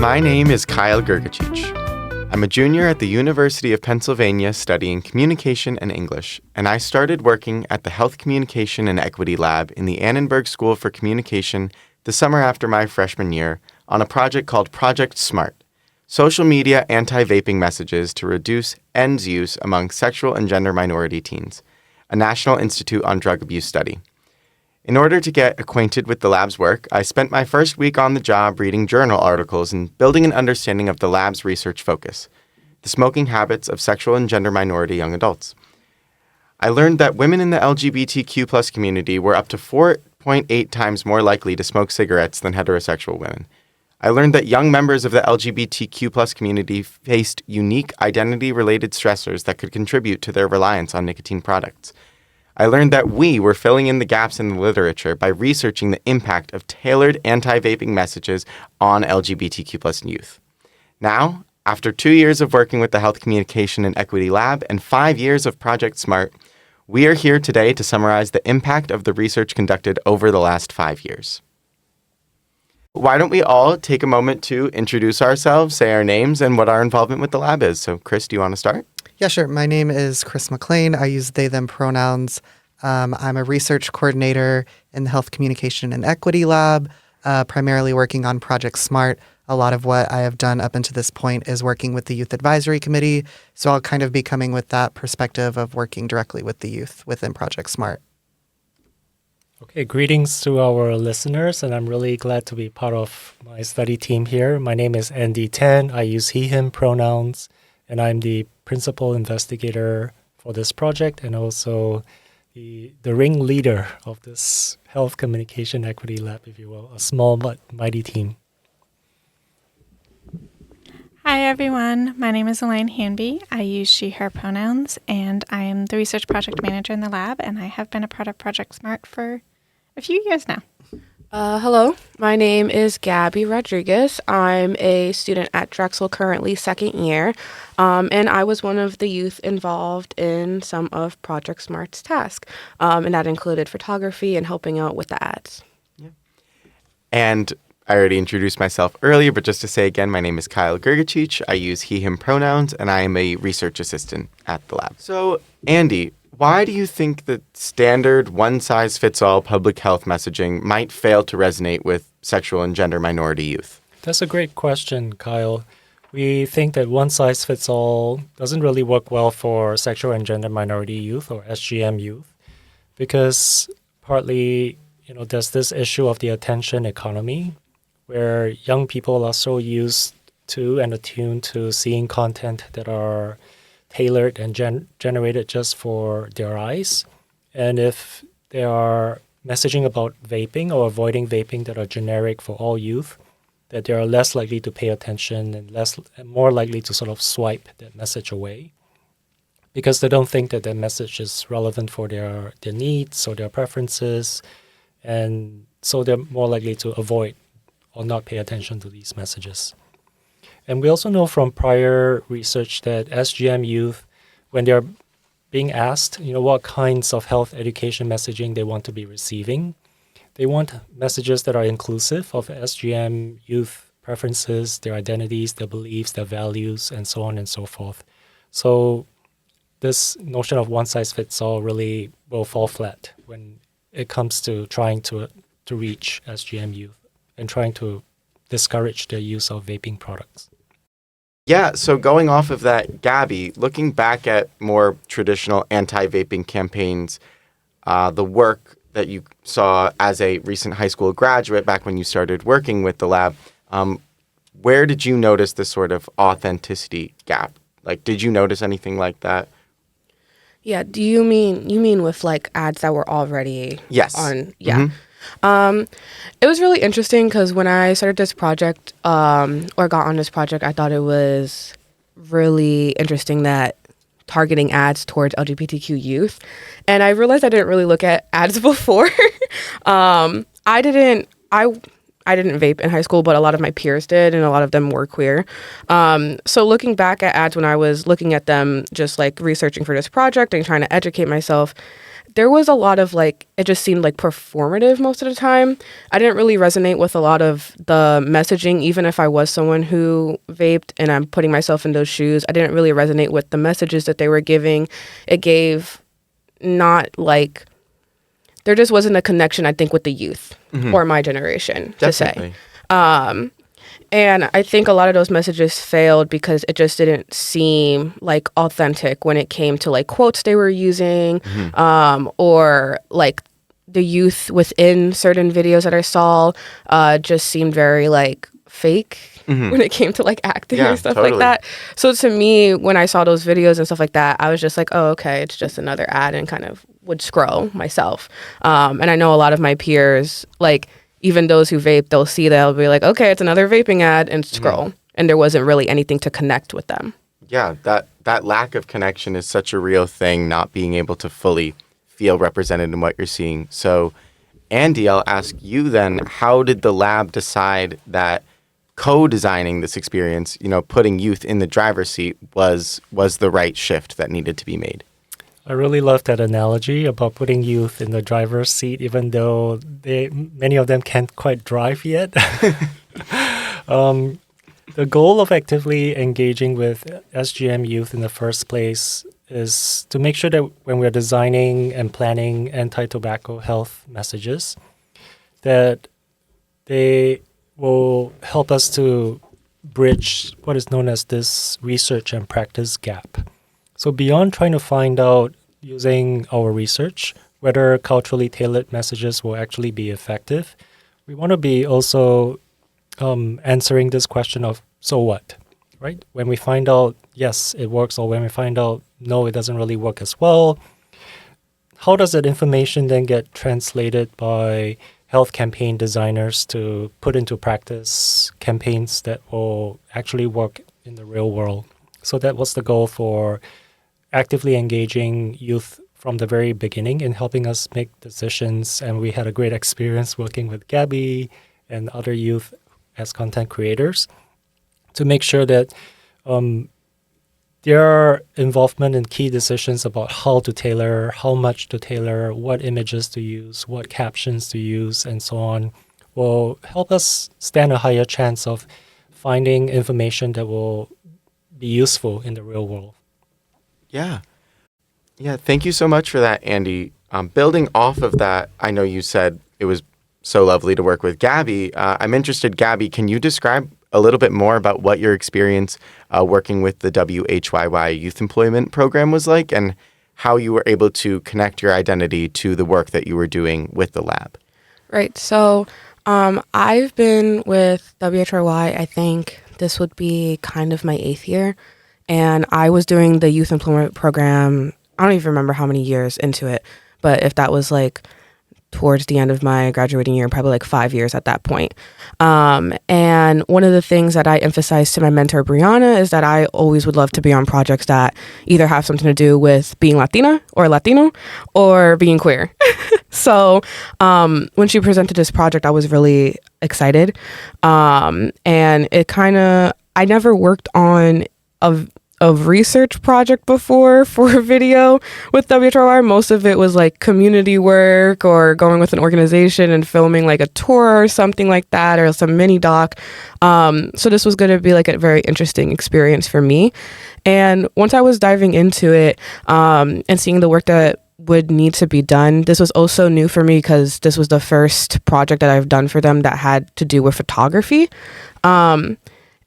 My name is Kyle Gergachich. I'm a junior at the University of Pennsylvania studying communication and English, and I started working at the Health Communication and Equity Lab in the Annenberg School for Communication the summer after my freshman year on a project called Project SMART, social media anti-vaping messages to reduce ENDS use among sexual and gender minority teens, a National Institute on Drug Abuse study. In order to get acquainted with the lab's work, I spent my first week on the job reading journal articles and building an understanding of the lab's research focus, the smoking habits of sexual and gender minority young adults. I learned that women in the LGBTQ+ community were up to 4.8 times more likely to smoke cigarettes than heterosexual women. I learned that young members of the LGBTQ+ community faced unique identity-related stressors that could contribute to their reliance on nicotine products. I learned that we were filling in the gaps in the literature by researching the impact of tailored anti-vaping messages on LGBTQ+ youth. Now, after 2 years of working with the Health Communication and Equity Lab and 5 years of Project SMART, we are here today to summarize the impact of the research conducted over the last 5 years. Why don't we all take a moment to introduce ourselves, say our names, and what our involvement with the lab is. So, Chris, do you want to start? Yeah, sure. My name is Chris McLean. I use they, them pronouns. I'm a research coordinator in the Health Communication and Equity Lab, primarily working on Project SMART. A lot of what I have done up until this point is working with the Youth Advisory Committee. So I'll kind of be coming with that perspective of working directly with the youth within Project SMART. Okay, greetings to our listeners, and I'm really glad to be part of my study team here. My name is Andy Tan. I use he, him pronouns, and I'm the principal investigator for this project and also the ringleader of this Health Communication Equity Lab, if you will, a small but mighty team. Hi, everyone. My name is Elaine Hanby. I use she, her pronouns, and I am the research project manager in the lab, and I have been a part of Project SMART for a few years now. Hello, my name is Gabby Rodriguez. I'm a student at Drexel, currently second year, and I was one of the youth involved in some of Project SMART's tasks, and that included photography and helping out with the ads. Yeah. And I already introduced myself earlier, but just to say again, my name is Kyle Gergachich. I use he, him pronouns, and I am a research assistant at the lab. So, Andy, why do you think that standard one-size-fits-all public health messaging might fail to resonate with sexual and gender minority youth? That's a great question, Kyle. We think that one-size-fits-all doesn't really work well for sexual and gender minority youth or SGM youth because partly, there's this issue of the attention economy where young people are so used to and attuned to seeing content that are tailored and generated just for their eyes. And if they are messaging about vaping or avoiding vaping that are generic for all youth, that they are less likely to pay attention and more likely to sort of swipe that message away because they don't think that message is relevant for their needs or their preferences. And so they're more likely to avoid or not pay attention to these messages. And we also know from prior research that SGM youth, when they're being asked, what kinds of health education messaging they want to be receiving, they want messages that are inclusive of SGM youth preferences, their identities, their beliefs, their values, and so on and so forth. So this notion of one-size-fits-all really will fall flat when it comes to trying to reach SGM youth and trying to discourage their use of vaping products. Yeah, so going off of that, Gabby, looking back at more traditional anti-vaping campaigns, the work that you saw as a recent high school graduate back when you started working with the lab, where did you notice this sort of authenticity gap? Like, did you notice anything like that? Yeah, do you mean with like ads that were already yes. on? Yeah. Mm-hmm. It was really interesting because when I started this project or got on this project, I thought it was really interesting that targeting ads towards LGBTQ youth. And I realized I didn't really look at ads before. I didn't vape in high school, but a lot of my peers did, and a lot of them were queer. So looking back at ads when I was looking at them, just like researching for this project and trying to educate myself, there was a lot of like, it just seemed like performative most of the time. I didn't really resonate with a lot of the messaging, even if I was someone who vaped and I'm putting myself in those shoes. I didn't really resonate with the messages that they were giving. It gave not like, there just wasn't a connection, I think, with the youth or my generation, Definitely. to say. And I think a lot of those messages failed because it just didn't seem like authentic when it came to like quotes they were using, or like the youth within certain videos that I saw just seemed very like fake when it came to like acting and stuff like that. So to me, when I saw those videos and stuff like that, I was just like, oh, okay, it's just another ad, and kind of would scroll myself. And I know a lot of my peers, like, even those who vape, they'll be like, okay, it's another vaping ad, and scroll. And there wasn't really anything to connect with them. Yeah, that lack of connection is such a real thing, not being able to fully feel represented in what you're seeing. So, Andy, I'll ask you then, how did the lab decide that co-designing this experience, putting youth in the driver's seat was the right shift that needed to be made? I really love that analogy about putting youth in the driver's seat, even though many of them can't quite drive yet. The goal of actively engaging with SGM youth in the first place is to make sure that when we're designing and planning anti-tobacco health messages, that they will help us to bridge what is known as this research and practice gap. So beyond trying to find out using our research whether culturally tailored messages will actually be effective, we want to be also answering this question of, so what, right? When we find out, yes, it works, or when we find out, no, it doesn't really work as well, how does that information then get translated by health campaign designers to put into practice campaigns that will actually work in the real world? So that was the goal for actively engaging youth from the very beginning in helping us make decisions. And we had a great experience working with Gabby and other youth as content creators to make sure that their involvement in key decisions about how to tailor, how much to tailor, what images to use, what captions to use, and so on, will help us stand a higher chance of finding information that will be useful in the real world. Yeah. Thank you so much for that, Andy. Building off of that, I know you said it was so lovely to work with Gabby. I'm interested, Gabby, can you describe a little bit more about what your experience working with the WHYY Youth Employment Program was like, and how you were able to connect your identity to the work that you were doing with the lab? Right. So I've been with WHYY, I think this would be kind of my 8th year. And I was doing the youth employment program, I don't even remember how many years into it, but if that was like towards the end of my graduating year, probably like 5 years at that point. And one of the things that I emphasized to my mentor, Brianna, is that I always would love to be on projects that either have something to do with being Latina or Latino or being queer. So when she presented this project, I was really excited. And it kind of, I never worked on a research project before for a video with WHYY. Most of it was like community work or going with an organization and filming like a tour or something like that, or some mini doc. So this was going to be like a very interesting experience for me. And once I was diving into it and seeing the work that would need to be done, this was also new for me because this was the first project that I've done for them that had to do with photography.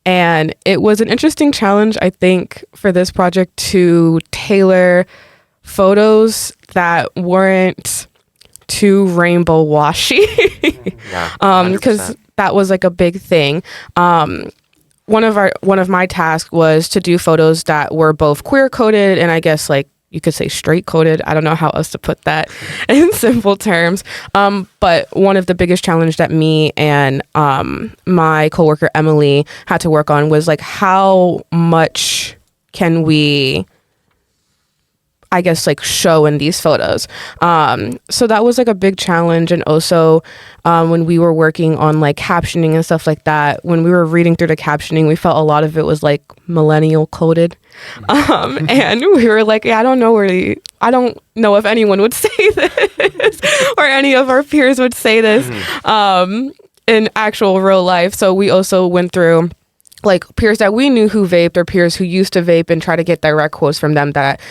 And it was an interesting challenge, I think, for this project to tailor photos that weren't too rainbow washy. Because that was like a big thing. One of my tasks was to do photos that were both queer coded and I guess like you could say straight coded. I don't know how else to put that in simple terms. But one of the biggest challenge that me and my coworker Emily had to work on was like, how much can we, I guess, like show in these photos. So that was like a big challenge. And also when we were working on like captioning and stuff like that, when we were reading through the captioning, we felt a lot of it was like millennial coded. And we were like, yeah, I don't know if anyone would say this or any of our peers would say this in actual real life. So we also went through like peers that we knew who vaped or peers who used to vape and try to get direct quotes from them that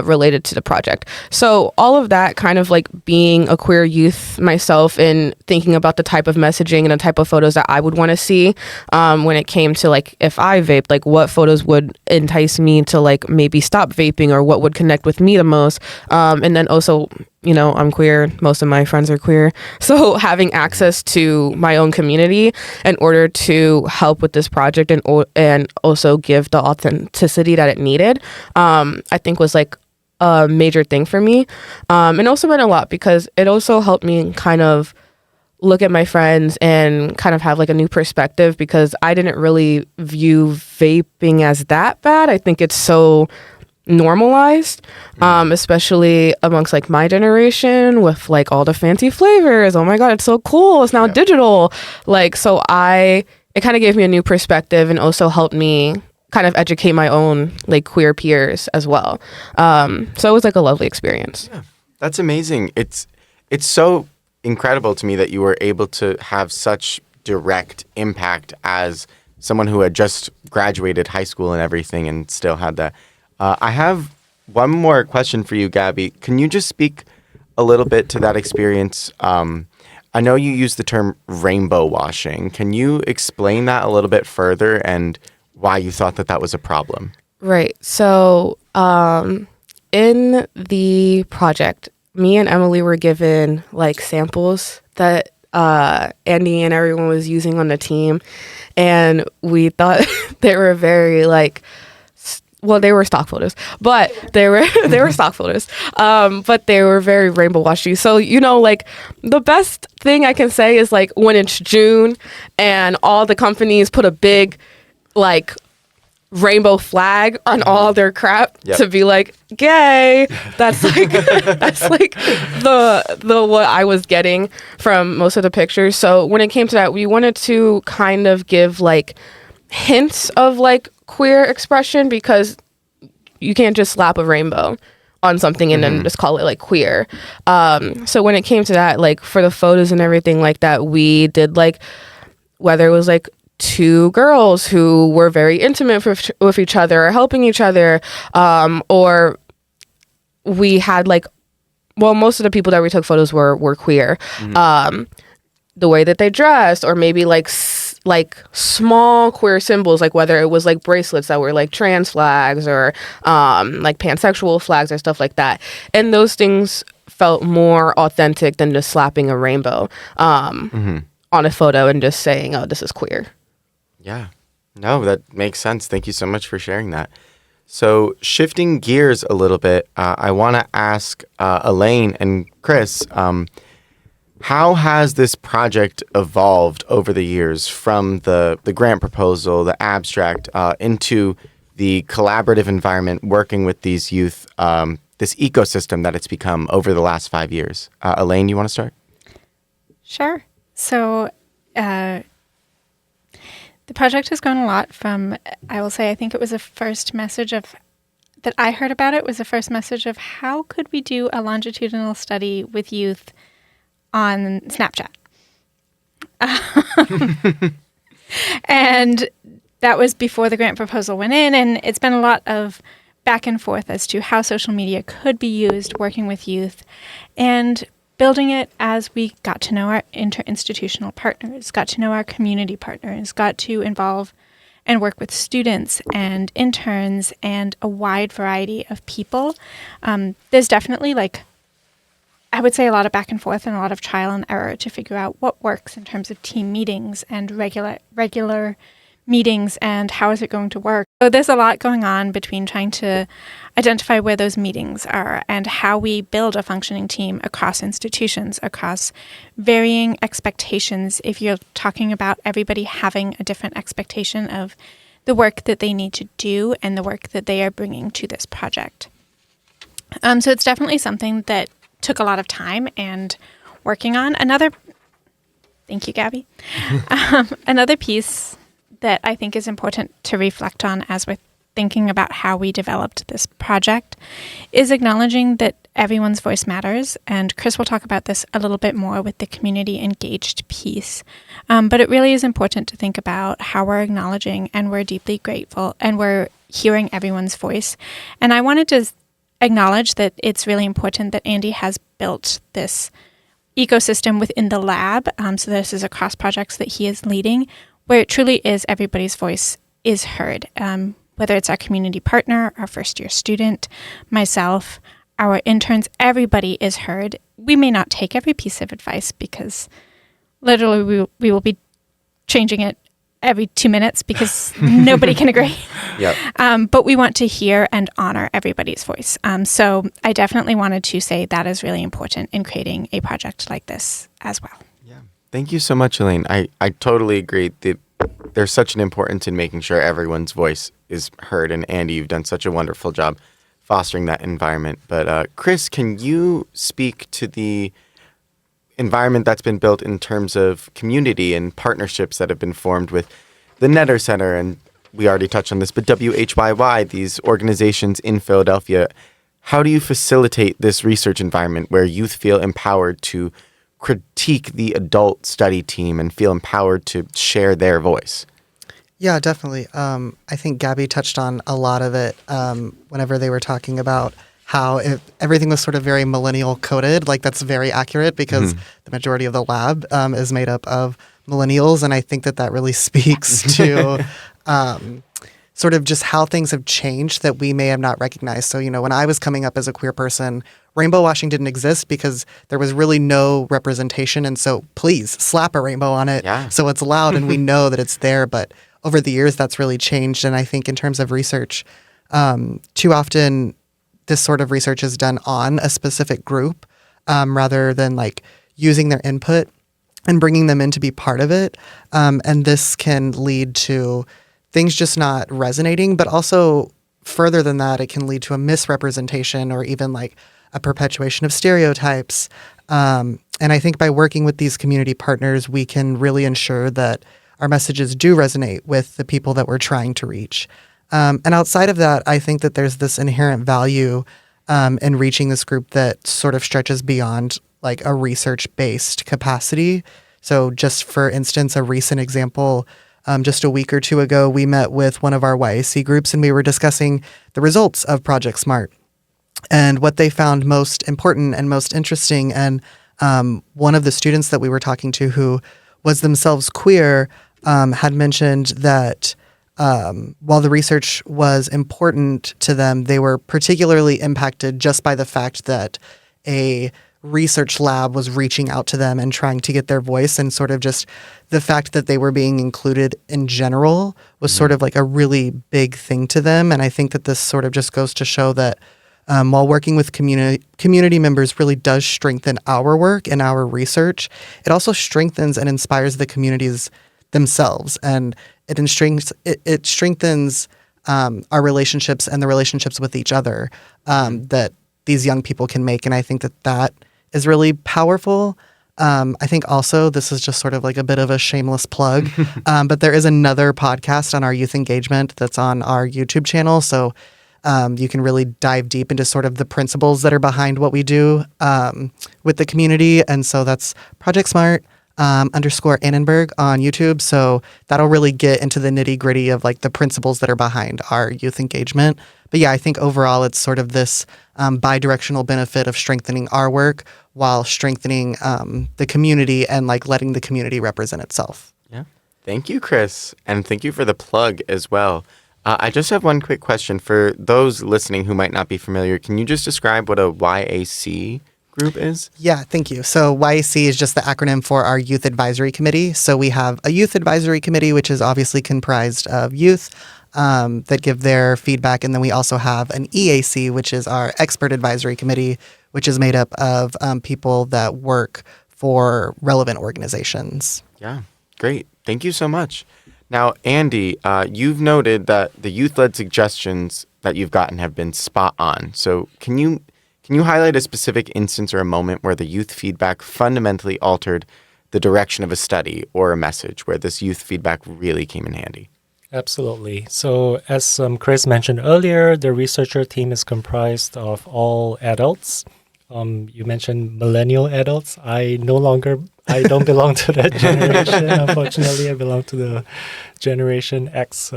related to the project. So all of that kind of like being a queer youth myself and thinking about the type of messaging and the type of photos that I would want to see when it came to like if I vaped, like what photos would entice me to like maybe stop vaping or what would connect with me the most. And then also, you know, I'm queer. Most of my friends are queer. So having access to my own community in order to help with this project and also give the authenticity that it needed, I think was like a major thing for me. And also meant a lot because it also helped me kind of look at my friends and kind of have like a new perspective because I didn't really view vaping as that bad. I think it's so normalized, especially amongst like my generation with like all the fancy flavors. Oh my God, it's so cool. It's now digital. Like, so it kind of gave me a new perspective and also helped me kind of educate my own like queer peers as well. So it was like a lovely experience. Yeah, that's amazing. It's so incredible to me that you were able to have such direct impact as someone who had just graduated high school and everything and still had that. I have one more question for you, Gabby. Can you just speak a little bit to that experience? I know you use the term rainbow washing. Can you explain that a little bit further and why you thought that was a problem? Right. So in the project, me and Emily were given like samples that Andy and everyone was using on the team. And we thought they were very like, well, they were stock photos, but they were stock photos. But they were very rainbow washy. So, you know, like the best thing I can say is like when it's June and all the companies put a big like rainbow flag on all their crap to be like gay. That's like the what I was getting from most of the pictures. So when it came to that, we wanted to kind of give like hints of like queer expression because you can't just slap a rainbow on something and then just call it like queer. So when it came to that, like for the photos and everything like that, we did like whether it was like two girls who were very intimate with each other or helping each other, or we had like, well, most of the people that we took photos were queer. The way that they dressed, or maybe like small queer symbols, like whether it was like bracelets that were like trans flags or like pansexual flags or stuff like that. And those things felt more authentic than just slapping a rainbow on a photo and just saying, oh, this is queer. Yeah. No, that makes sense. Thank you so much for sharing that. So shifting gears a little bit, I want to ask Elaine and Chris, how has this project evolved over the years from the grant proposal, the abstract, into the collaborative environment working with these youth, this ecosystem that it's become over the last 5 years? Elaine, you want to start? Sure. So the project has gone a lot from, I will say, I think it was the first message that I heard about it was the first message of how could we do a longitudinal study with youth on Snapchat. And that was before the grant proposal went in, and it's been a lot of back and forth as to how social media could be used working with youth and building it as we got to know our interinstitutional partners, got to know our community partners, got to involve and work with students and interns and a wide variety of people. There's definitely I would say a lot of back and forth and a lot of trial and error to figure out what works in terms of team meetings and regular meetings and how is it going to work. So there's a lot going on between trying to identify where those meetings are and how we build a functioning team across institutions, across varying expectations. If you're talking about everybody having a different expectation of the work that they need to do and the work that they are bringing to this project. So it's definitely something that took a lot of time and working on. Thank you, Gabby. Another piece that I think is important to reflect on as we're thinking about how we developed this project is acknowledging that everyone's voice matters. And Chris will talk about this a little bit more with the community engaged piece. But it really is important to think about how we're acknowledging and we're deeply grateful and we're hearing everyone's voice. And I wanted to acknowledge that it's really important that Andy has built this ecosystem within the lab. So this is across projects that he is leading, where it truly is everybody's voice is heard. Whether it's our community partner, our first year student, myself, our interns, everybody is heard. We may not take every piece of advice because literally we will be changing it every 2 minutes because nobody can agree. Yep. But we want to hear and honor everybody's voice. So I definitely wanted to say that is really important in creating a project like this as well. Yeah. Thank you so much, Elaine. I totally agree that there's such an importance in making sure everyone's voice is heard. And Andy, you've done such a wonderful job fostering that environment. But Chris, can you speak to the environment that's been built in terms of community and partnerships that have been formed with the Netter Center, and we already touched on this, but WHYY, these organizations in Philadelphia? How do you facilitate this research environment where youth feel empowered to critique the adult study team and feel empowered to share their voice? Yeah, definitely. I think Gabby touched on a lot of it whenever they were talking about how everything was sort of very millennial coded. Like, that's very accurate because the majority of the lab is made up of millennials. And I think that really speaks to sort of just how things have changed that we may have not recognized. So, when I was coming up as a queer person, rainbow washing didn't exist because there was really no representation. And so please slap a rainbow on it so it's loud and we know that it's there. But over the years, that's really changed. And I think in terms of research, too often this sort of research is done on a specific group rather than like using their input and bringing them in to be part of it. And this can lead to things just not resonating, but also further than that, it can lead to a misrepresentation or even like a perpetuation of stereotypes. And I think by working with these community partners, we can really ensure that our messages do resonate with the people that we're trying to reach. And outside of that, I think that there's this inherent value in reaching this group that sort of stretches beyond like a research-based capacity. So just for instance, a recent example, just a week or two ago, we met with one of our YAC groups and we were discussing the results of Project SMART and what they found most important and most interesting. And one of the students that we were talking to, who was themselves queer, had mentioned that while the research was important to them, they were particularly impacted just by the fact that a research lab was reaching out to them and trying to get their voice, and sort of just the fact that they were being included in general was sort of like a really big thing to them. And I think that this sort of just goes to show that while working with community members really does strengthen our work and our research, it also strengthens and inspires the communities themselves, and it strengthens our relationships and the relationships with each other that these young people can make. And I think that is really powerful. I think also this is just sort of like a bit of a shameless plug, but there is another podcast on our youth engagement that's on our YouTube channel. So you can really dive deep into sort of the principles that are behind what we do with the community. And so that's Project Smart _ Annenberg on YouTube. So that'll really get into the nitty gritty of like the principles that are behind our youth engagement. But yeah, I think overall it's sort of this bi-directional benefit of strengthening our work while strengthening the community and like letting the community represent itself. Yeah. Thank you, Chris. And thank you for the plug as well. I just have one quick question for those listening who might not be familiar. Can you just describe what a YAC group is? Yeah, thank you. So YAC is just the acronym for our Youth Advisory Committee. So we have a Youth Advisory Committee, which is obviously comprised of youth that give their feedback. And then we also have an EAC, which is our Expert Advisory Committee, which is made up of people that work for relevant organizations. Yeah, great. Thank you so much. Now, Andy, you've noted that the youth-led suggestions that you've gotten have been spot on. So can you Can you highlight a specific instance or a moment where the youth feedback fundamentally altered the direction of a study or a message, where this youth feedback really came in handy? Absolutely. So, as Chris mentioned earlier, the researcher team is comprised of all adults. You mentioned millennial adults. I don't belong to that generation. Unfortunately, I belong to the Generation X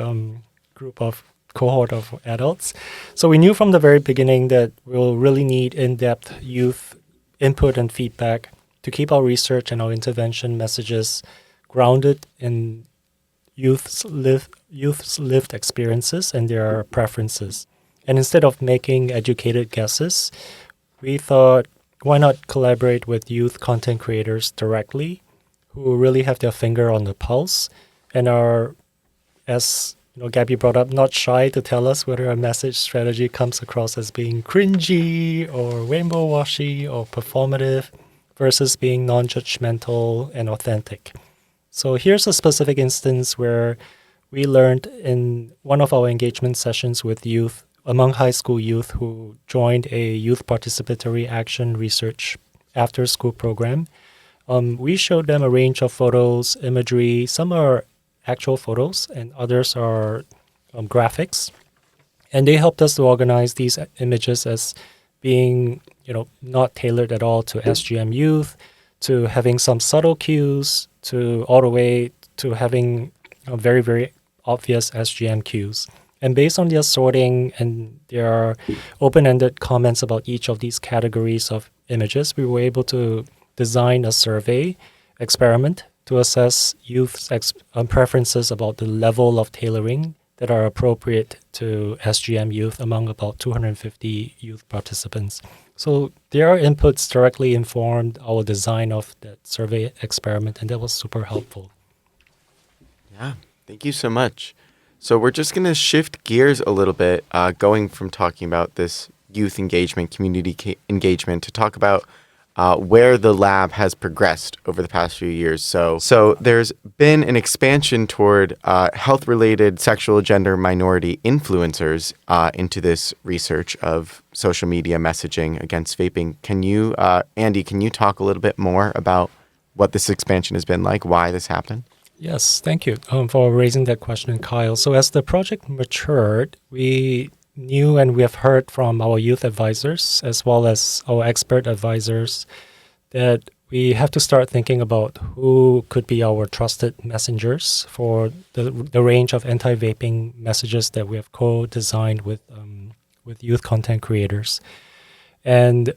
group of cohort of adults. So we knew from the very beginning that we'll really need in-depth youth input and feedback to keep our research and our intervention messages grounded in youth's lived experiences and their preferences. And instead of making educated guesses, we thought, why not collaborate with youth content creators directly, who really have their finger on the pulse and are, as Gabby brought up, not shy to tell us whether a message strategy comes across as being cringy or rainbow washy or performative versus being non-judgmental and authentic. So here's a specific instance where we learned in one of our engagement sessions with youth, among high school youth who joined a youth participatory action research after school program. We showed them a range of photos, imagery. Some are actual photos and others are graphics. And they helped us to organize these images as being, not tailored at all to SGM youth, to having some subtle cues, to all the way to having very, very obvious SGM cues. And based on their sorting and their open-ended comments about each of these categories of images, we were able to design a survey experiment to assess youth's preferences about the level of tailoring that are appropriate to SGM youth among about 250 youth participants. So their inputs directly informed our design of that survey experiment, and that was super helpful. Yeah, thank you so much. So we're just going to shift gears a little bit, going from talking about this youth engagement, community engagement, to talk about where the lab has progressed over the past few years. So there's been an expansion toward health-related sexual gender minority influencers into this research of social media messaging against vaping. Can you, Andy, talk a little bit more about what this expansion has been like, why this happened? Yes, thank you for raising that question, Kyle. So as the project matured, we knew and we have heard from our youth advisors as well as our expert advisors that we have to start thinking about who could be our trusted messengers for the range of anti-vaping messages that we have co-designed with youth content creators. And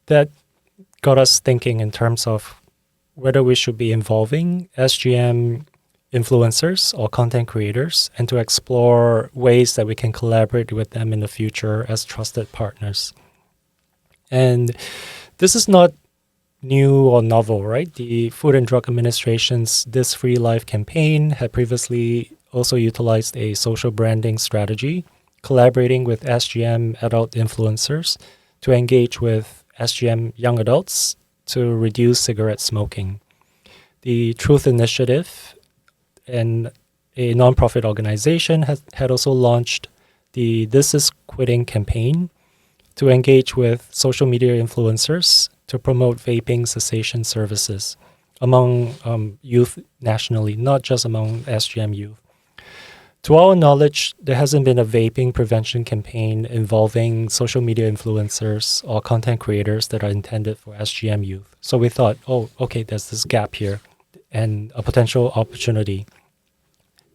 that got us thinking in terms of whether we should be involving SGM influencers or content creators and to explore ways that we can collaborate with them in the future as trusted partners. And this is not new or novel, right? The Food and Drug Administration's This Free Life campaign had previously also utilized a social branding strategy, collaborating with SGM adult influencers to engage with SGM young adults to reduce cigarette smoking. The Truth Initiative, and a nonprofit organization, had also launched the This Is Quitting campaign to engage with social media influencers to promote vaping cessation services among youth nationally, not just among SGM youth. To our knowledge, there hasn't been a vaping prevention campaign involving social media influencers or content creators that are intended for SGM youth. So we thought, there's this gap here and a potential opportunity.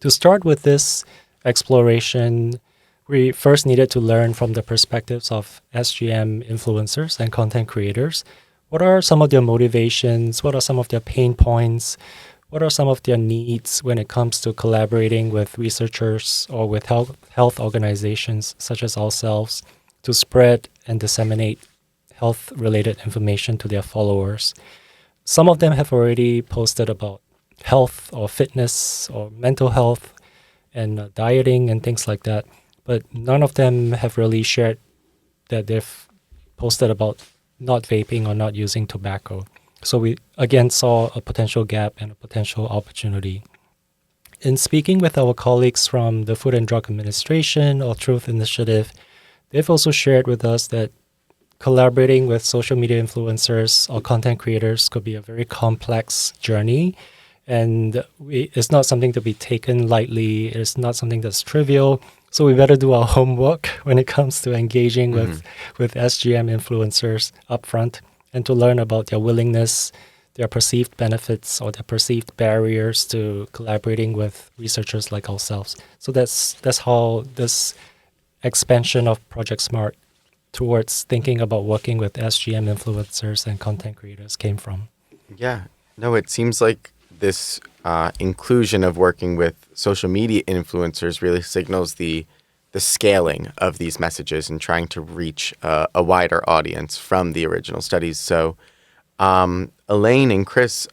To start with this exploration, we first needed to learn from the perspectives of SGM influencers and content creators. What are some of their motivations? What are some of their pain points? What are some of their needs when it comes to collaborating with researchers or with health organizations such as ourselves to spread and disseminate health-related information to their followers? Some of them have already posted about health or fitness or mental health and dieting and things like that, but none of them have really shared that they've posted about not vaping or not using tobacco. So we again saw a potential gap and a potential opportunity. In speaking with our colleagues from the Food and Drug Administration or Truth Initiative, they've also shared with us that collaborating with social media influencers or content creators could be a very complex journey. And it's not something to be taken lightly. It's not something that's trivial. So we better do our homework when it comes to engaging with SGM influencers upfront, and to learn about their willingness, their perceived benefits, or their perceived barriers to collaborating with researchers like ourselves. So that's how this expansion of Project Smart towards thinking about working with SGM influencers and content creators came from. Yeah. No, it seems like this inclusion of working with social media influencers really signals the scaling of these messages and trying to reach a wider audience from the original studies. So, Elaine and Chris,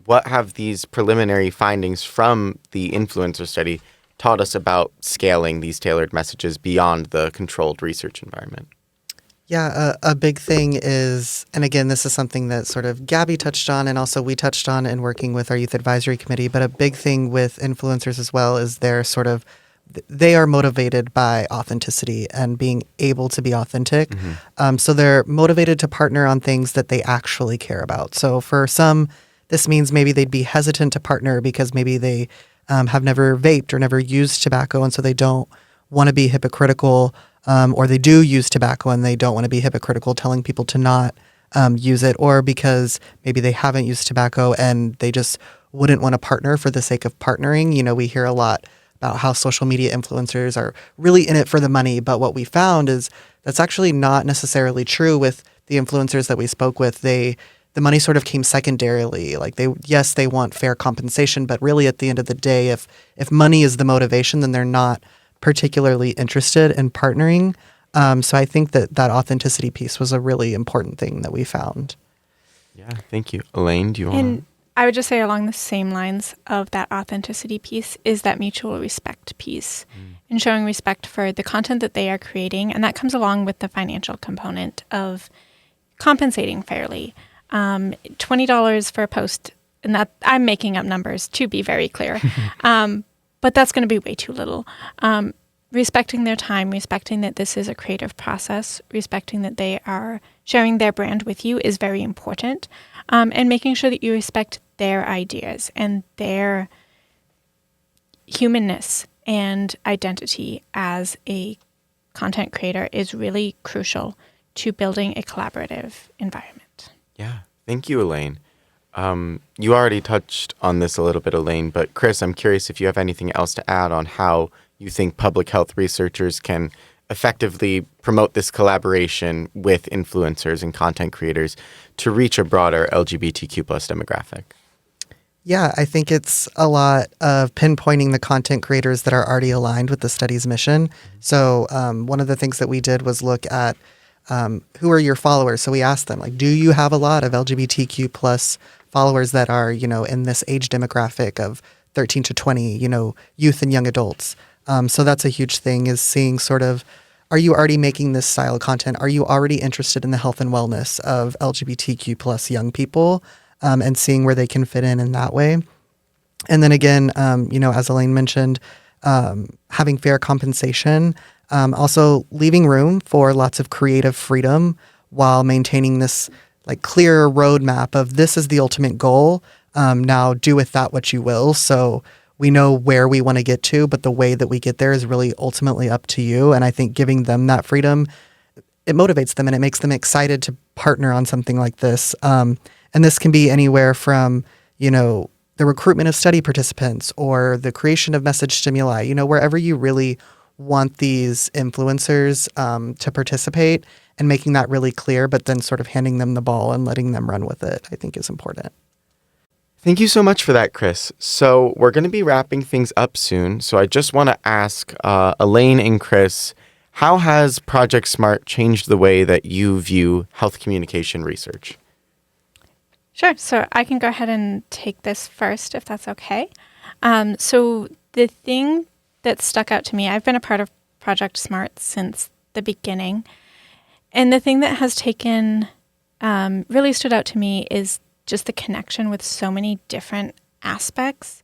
what have these preliminary findings from the influencer study taught us about scaling these tailored messages beyond the controlled research environment? Yeah, a big thing is, and again, this is something that sort of Gabby touched on and also we touched on in working with our youth advisory committee, but a big thing with influencers as well is they are motivated by authenticity and being able to be authentic. So they're motivated to partner on things that they actually care about. So for some, this means maybe they'd be hesitant to partner because maybe they have never vaped or never used tobacco, and so they don't want to be hypocritical, or they do use tobacco and they don't want to be hypocritical telling people to not use it, or because maybe they haven't used tobacco and they just wouldn't want to partner for the sake of partnering. You know, we hear a lot about how social media influencers are really in it for the money, but what we found is that's actually not necessarily true with the influencers that we spoke with. The money sort of came secondarily. Like they want fair compensation, but really at the end of the day, if money is the motivation, then they're not particularly interested in partnering. So I think that authenticity piece was a really important thing that we found. Yeah, thank you. Elaine, do you want to? And I would just say along the same lines of that authenticity piece is that mutual respect piece and showing respect for the content that they are creating. And that comes along with the financial component of compensating fairly. $20 for a post, and that I'm making up numbers to be very clear. But that's going to be way too little. Respecting their time, respecting that this is a creative process, respecting that they are sharing their brand with you is very important. And making sure that you respect their ideas and their humanness and identity as a content creator is really crucial to building a collaborative environment. Yeah, thank you, Elaine. You already touched on this a little bit, Elaine, but Chris, I'm curious if you have anything else to add on how you think public health researchers can effectively promote this collaboration with influencers and content creators to reach a broader LGBTQ plus demographic. Yeah, I think it's a lot of pinpointing the content creators that are already aligned with the study's mission. So one of the things that we did was look at who are your followers. So we asked them, like, do you have a lot of LGBTQ plus followers that are, in this age demographic of 13 to 20, youth and young adults? So that's a huge thing, is seeing sort of, are you already making this style of content? Are you already interested in the health and wellness of LGBTQ plus young people, and seeing where they can fit in that way? And then again, as Elaine mentioned, having fair compensation, also leaving room for lots of creative freedom while maintaining this like clear roadmap of this is the ultimate goal. Now do with that what you will. So we know where we want to get to, but the way that we get there is really ultimately up to you. And I think giving them that freedom, it motivates them and it makes them excited to partner on something like this. And this can be anywhere from, the recruitment of study participants or the creation of message stimuli, wherever you really want these influencers to participate, and making that really clear, but then sort of handing them the ball and letting them run with it, I think is important. Thank you so much for that, Chris. So we're going to be wrapping things up soon. So I just want to ask Elaine and Chris, how has Project Smart changed the way that you view health communication research? Sure. So I can go ahead and take this first, if that's okay. So the thing that stuck out to me, I've been a part of Project Smart since the beginning. And the thing that has really stood out to me is just the connection with so many different aspects.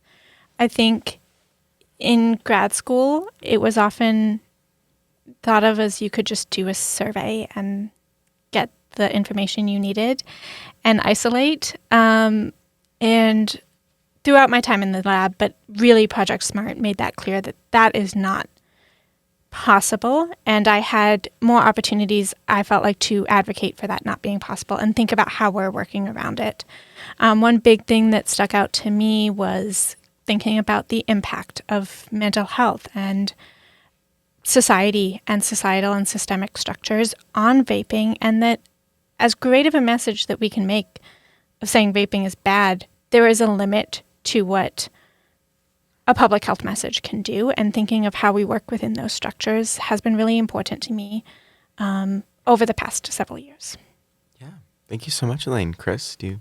I think in grad school, it was often thought of as you could just do a survey and the information you needed and isolate. And throughout my time in the lab, but really Project SMART made that clear that that is not possible. And I had more opportunities, I felt like, to advocate for that not being possible and think about how we're working around it. One big thing that stuck out to me was thinking about the impact of mental health and society and societal and systemic structures on vaping, and that as great of a message that we can make of saying vaping is bad, there is a limit to what a public health message can do, and thinking of how we work within those structures has been really important to me over the past several years. Yeah. Thank you so much, Elaine. Chris, do you?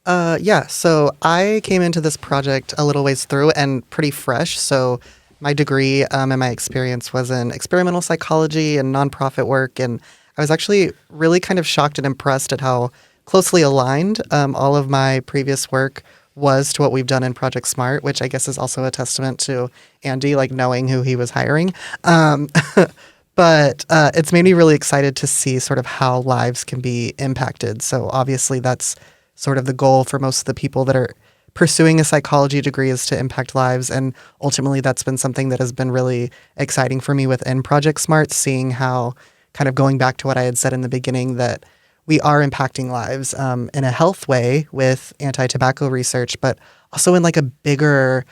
Yeah, so I came into this project a little ways through and pretty fresh. So my degree and my experience was in experimental psychology and nonprofit work. And I was actually really kind of shocked and impressed at how closely aligned all of my previous work was to what we've done in Project SMART, which I guess is also a testament to Andy, like knowing who he was hiring. But it's made me really excited to see sort of how lives can be impacted. So obviously that's sort of the goal for most of the people that are pursuing a psychology degree, is to impact lives. And ultimately that's been something that has been really exciting for me within Project SMART, seeing how, kind of going back to what I had said in the beginning, that we are impacting lives in a health way with anti-tobacco research, but also in like a bigger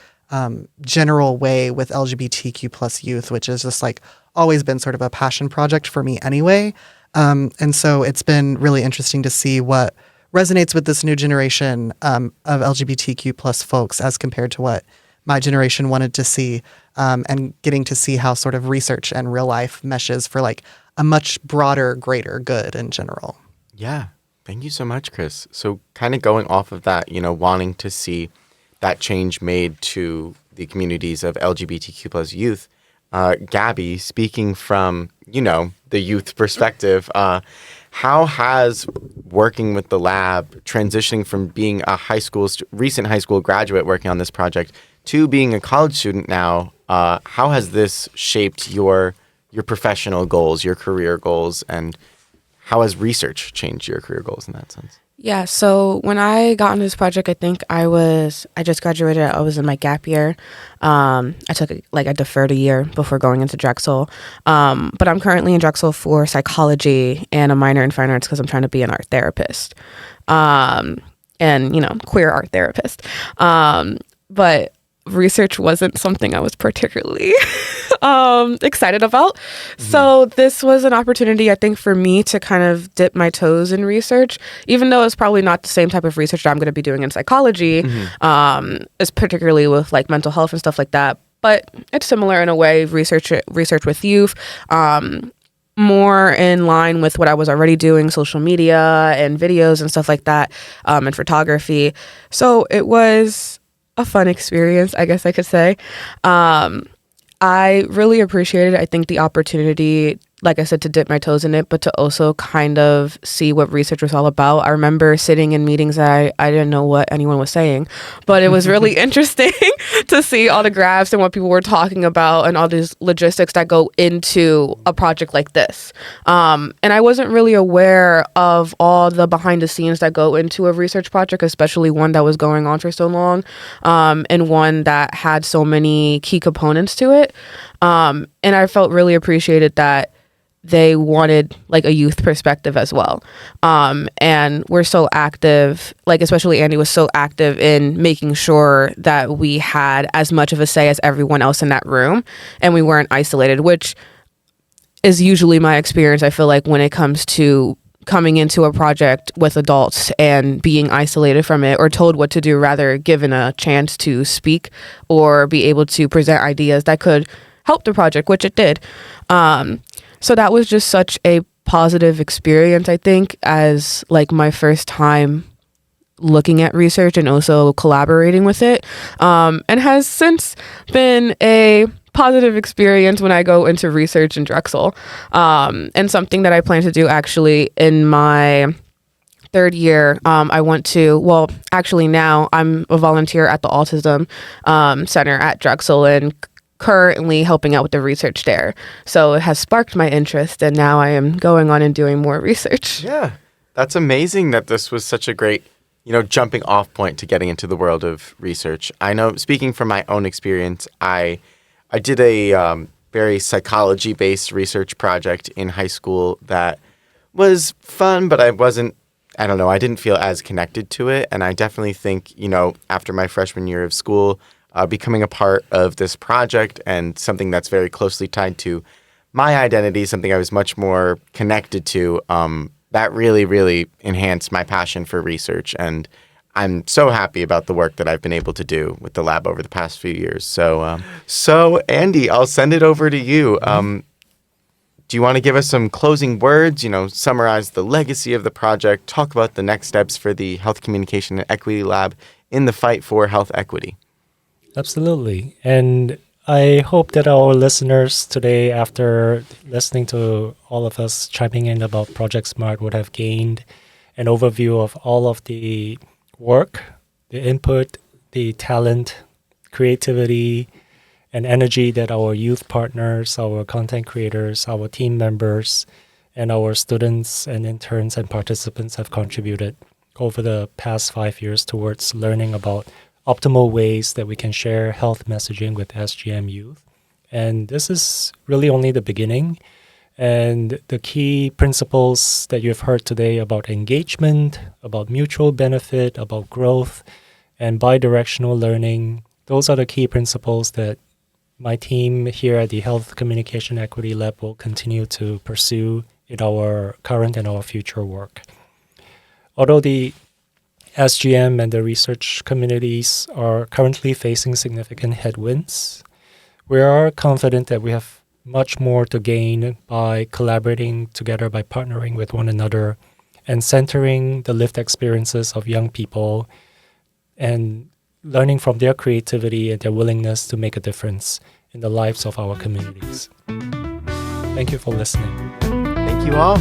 general way with LGBTQ plus youth, which has just like always been sort of a passion project for me anyway. And so it's been really interesting to see what resonates with this new generation of LGBTQ plus folks as compared to what my generation wanted to see, and getting to see how sort of research and real life meshes for like a much broader, greater good in general. Yeah. Thank you so much, Chris. So kind of going off of that, wanting to see that change made to the communities of LGBTQ plus youth, Gabby, speaking from, the youth perspective, how has working with the lab, transitioning from being a recent high school graduate working on this project to being a college student now, how has this shaped your professional goals, your career goals, and how has research changed your career goals in that sense? Yeah, so when I got on this project, I think I just graduated. I was in my gap year. I deferred a year before going into Drexel. But I'm currently in Drexel for psychology and a minor in fine arts because I'm trying to be an art therapist. And, queer art therapist. But research wasn't something I was particularly excited about. Mm-hmm. So this was an opportunity, I think, for me to kind of dip my toes in research, even though it's probably not the same type of research that I'm going to be doing in psychology, is particularly with like mental health and stuff like that. But it's similar in a way, research with youth, more in line with what I was already doing, social media and videos and stuff like that, and photography. So it was a fun experience, I guess I could say. I really appreciated, I think, the opportunity, like I said, to dip my toes in it, but to also kind of see what research was all about. I remember sitting in meetings that I didn't know what anyone was saying, but it was really interesting to see all the graphs and what people were talking about and all these logistics that go into a project like this. And I wasn't really aware of all the behind the scenes that go into a research project, especially one that was going on for so long, and one that had so many key components to it. And I felt really appreciated that they wanted like a youth perspective as well. And we're so active, like especially Andy was so active in making sure that we had as much of a say as everyone else in that room and we weren't isolated, which is usually my experience. I feel like when it comes to coming into a project with adults and being isolated from it or told what to do, rather given a chance to speak or be able to present ideas that could help the project, which it did. So that was just such a positive experience, I think, as like my first time looking at research and also collaborating with it, and has since been a positive experience when I go into research in Drexel, and something that I plan to do actually in my third year. Now I'm a volunteer at the Autism Center at Drexel and currently helping out with the research there. So it has sparked my interest, and now I am going on and doing more research. Yeah. That's amazing that this was such a great, jumping off point to getting into the world of research. I know, speaking from my own experience, I did a very psychology-based research project in high school that was fun, but I didn't feel as connected to it. And I definitely think, after my freshman year of school, becoming a part of this project and something that's very closely tied to my identity, something I was much more connected to, that really, really enhanced my passion for research. And I'm so happy about the work that I've been able to do with the lab over the past few years. So Andy, I'll send it over to you. Do you want to give us some closing words, summarize the legacy of the project, talk about the next steps for the Health Communication and Equity Lab in the fight for health equity? Absolutely. And I hope that our listeners today, after listening to all of us chiming in about Project Smart, would have gained an overview of all of the work, the input, the talent, creativity, and energy that our youth partners, our content creators, our team members, and our students and interns and participants have contributed over the past 5 years towards learning about optimal ways that we can share health messaging with SGM youth. And this is really only the beginning. And the key principles that you've heard today about engagement, about mutual benefit, about growth, and bidirectional learning, those are the key principles that my team here at the Health Communication Equity Lab will continue to pursue in our current and our future work. Although the SGM and the research communities are currently facing significant headwinds, we are confident that we have much more to gain by collaborating together, by partnering with one another, and centering the lived experiences of young people and learning from their creativity and their willingness to make a difference in the lives of our communities. Thank you for listening. Thank you all.